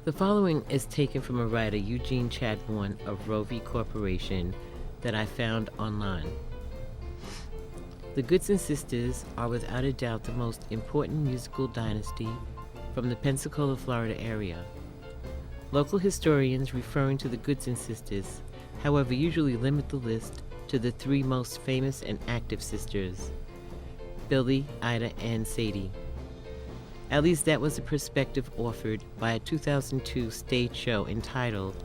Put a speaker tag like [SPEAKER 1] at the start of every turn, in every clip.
[SPEAKER 1] The following is taken from a writer, Eugene Chadbourne of Roe v. Corporation, that I found online. The Goodson sisters are without a doubt the most important musical dynasty from the Pensacola, Florida area. Local historians referring to the Goodson sisters, however, usually limit the list to the three most famous and active sisters, Billy, Ida, and Sadie. At least that was the perspective offered by a 2002 stage show entitled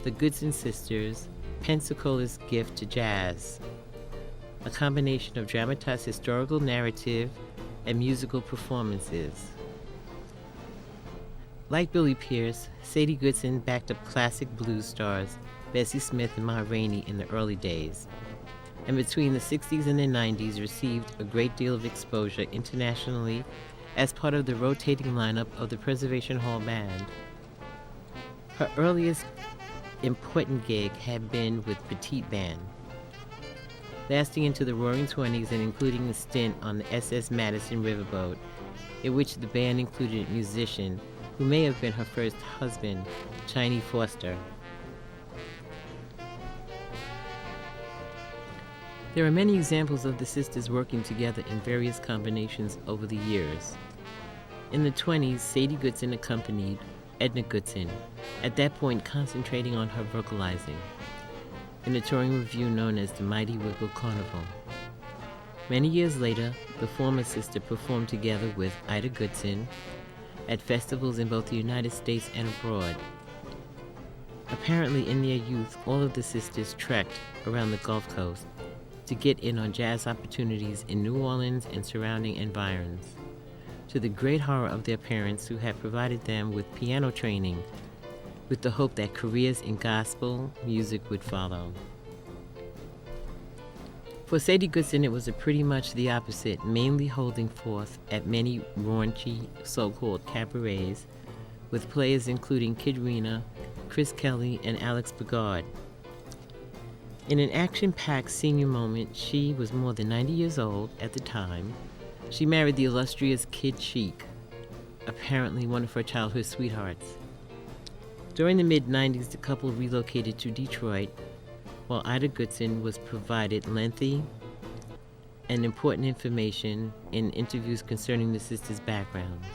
[SPEAKER 1] The Goodson Sisters, Pensacola's Gift to Jazz, a combination of dramatized historical narrative and musical performances. Like Billy Pierce, Sadie Goodson backed up classic blues stars Bessie Smith and Ma Rainey in the early days, and between the 60s and the 90s received a great deal of exposure internationally as part of the rotating lineup of the Preservation Hall Band. Her earliest important gig had been with Petite Band, lasting into the Roaring '20s and including a stint on the SS Madison riverboat, in which the band included a musician who may have been her first husband, Chiney Foster. There are many examples of the sisters working together in various combinations over the years. In the 20s, Sadie Goodson accompanied Edna Goodson, at that point concentrating on her vocalizing, in a touring revue known as the Mighty Wiggle Carnival. Many years later, the former sister performed together with Ida Goodson at festivals in both the United States and abroad. Apparently, in their youth, all of the sisters trekked around the Gulf Coast to get in on jazz opportunities in New Orleans and surrounding environs, to the great horror of their parents who had provided them with piano training with the hope that careers in gospel music would follow. For Sadie Goodson, it was pretty much the opposite, mainly holding forth at many raunchy so-called cabarets with players including Kid Rena, Chris Kelly, and Alex Bugard. In an action-packed senior moment, she was more than 90 years old at the time. She married the illustrious Kid Chic, apparently one of her childhood sweethearts. During the mid-90s, the couple relocated to Detroit, while Ida Goodson was provided lengthy and important information in interviews concerning the sisters' backgrounds.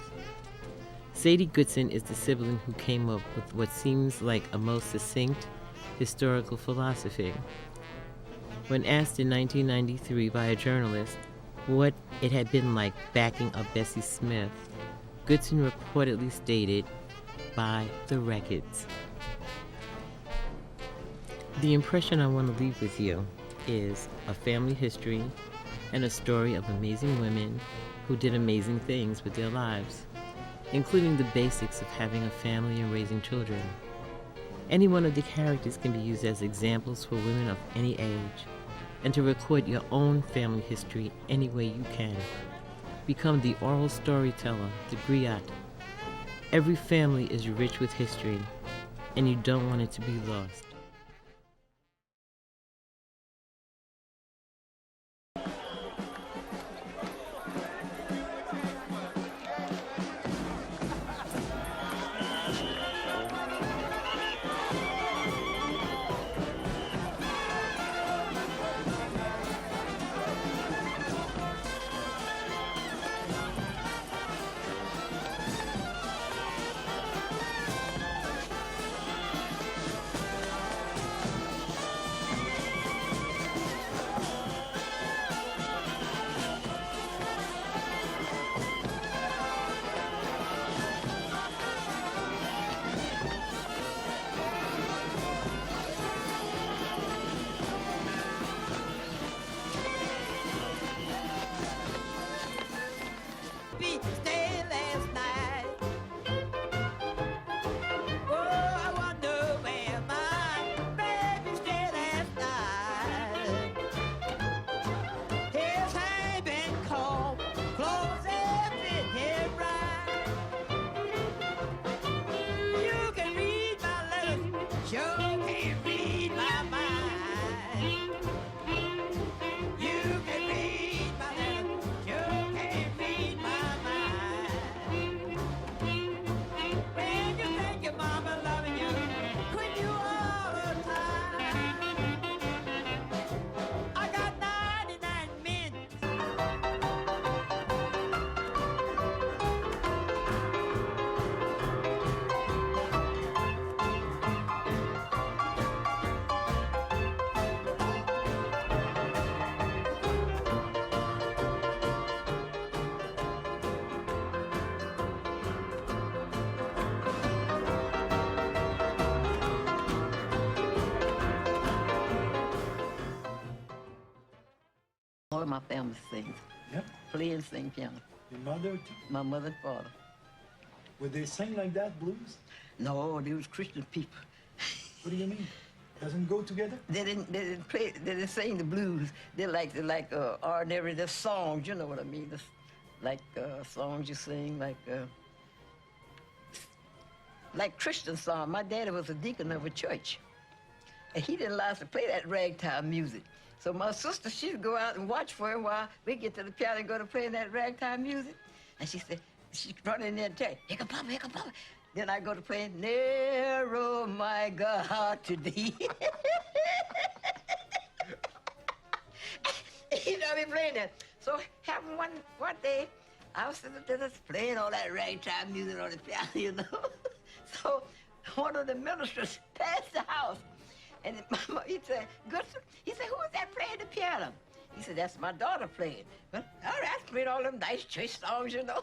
[SPEAKER 1] Sadie Goodson is the sibling who came up with what seems like a most succinct historical philosophy. When asked in 1993 by a journalist what it had been like backing up Bessie Smith, Goodson reportedly stated, "Buy the records." The impression I want to leave with you is a family history and a story of amazing women who did amazing things with their lives, including the basics of having a family and raising children. Any one of the characters can be used as examples for women of any age, and to record your own family history any way you can. Become the oral storyteller, the griot. Every family is rich with history, and you don't want it to be lost.
[SPEAKER 2] my family sings.
[SPEAKER 3] Yep.
[SPEAKER 2] Play and sing piano.
[SPEAKER 3] Your mother too?
[SPEAKER 2] My mother and father.
[SPEAKER 3] Would they sing like that, blues?
[SPEAKER 2] No, they was Christian people.
[SPEAKER 3] What do you mean? Doesn't go together?
[SPEAKER 2] They didn't play. They didn't sing the blues. They like ordinary the songs. You know what I mean? Songs you sing like Christian song. My daddy was a deacon of a church, and he didn't allow us to play that ragtime music. So my sister, she'd go out and watch for him while we get to the piano and go to playing that ragtime music. And she said, she'd run in there and tell, here come Papa, here come Papa. Then I go to play, narrow my God to thee. You know me playing that. So happened one day, I was sitting there playing all that ragtime music on the piano, you know. So one of the ministers passed the house, and he said, Goodson, he said, who is that playing the piano? He said, that's my daughter playing. Well, all right, I played all them nice church songs, you know.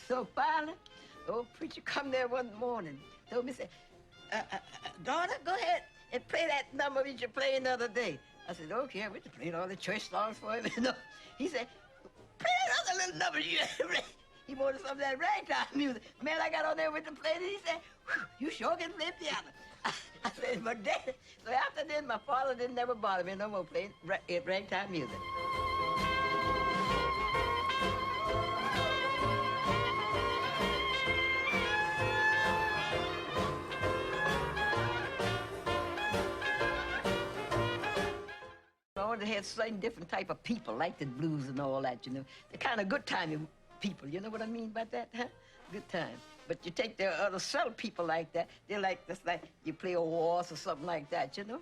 [SPEAKER 2] So finally, the old preacher come there one morning, told me, said, daughter, go ahead and play that number that you played the other day. I said, okay, we just played all the church songs for him, you know. He said, play that other little number you He wanted some of that ragtime music. Man, I got on there with the play, and he said, you sure can play piano. I said, but Dad. So after then, my father didn't never bother me no more playing ragtime music. They had certain different type of people, like the blues and all that, you know. The kind of good time people, you know what I mean by that, huh? Good time. But you take the other subtle people like that, they like this, like you play a waltz or something like that, you know.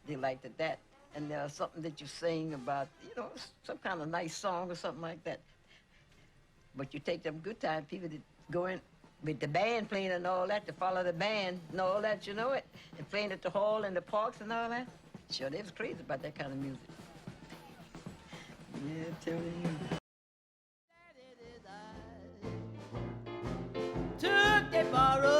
[SPEAKER 2] They like that. And there's something that you sing about, you know, some kind of nice song or something like that. But you take them good time people that go in with the band playing and all that, to follow the band and all that, you know it, and playing at the hall and the parks and all that. Sure, they was crazy about that kind of music. Yeah, telling you. Took the borrow